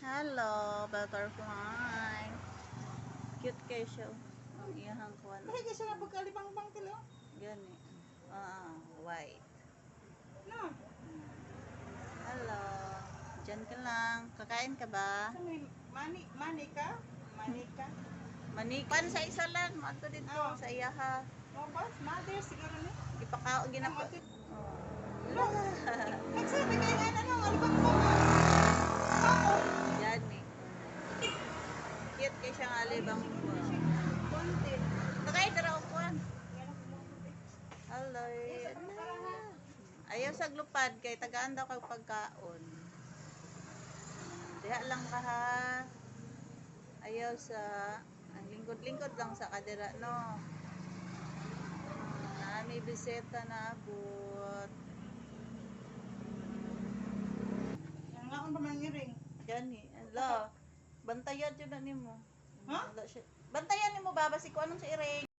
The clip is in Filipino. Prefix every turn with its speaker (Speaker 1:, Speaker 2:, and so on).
Speaker 1: Hello, butterfly. Cute kayo siya. Ang iyahang kuwan.
Speaker 2: Bakit kasi na pagkalibang-bang tilo?
Speaker 1: Gani. White.
Speaker 2: No.
Speaker 1: Hello. Diyan ka lang. Kakain ka ba?
Speaker 2: Sa may mani ka? Mani ka?
Speaker 1: Manikan sa isa lang. Mato dito
Speaker 2: Oo.
Speaker 1: sa iyaha.
Speaker 2: O boss, mother siguro ni.
Speaker 1: Ipakao ginapa.
Speaker 2: Lo. Nagsabi kayo nga ano, alibang-bang. Oo.
Speaker 1: Gani. Cute kayo siyang alibang kuwan.
Speaker 2: Konti.
Speaker 1: Kakain ka raw kuwan. Hello. Ayaw sa glupad kay tagaan daw kag pagkaon. Diha lang ka ha. Ayaw sa ang lingkod-lingkod lang sa kadira no. Nami bisita na abot.
Speaker 2: Ang ngaon pa man ngiring.
Speaker 1: Gani. Ala. Bantayan jud na nimo.
Speaker 2: Ha?
Speaker 1: Bantayan nimo baba si ko anong sa iring.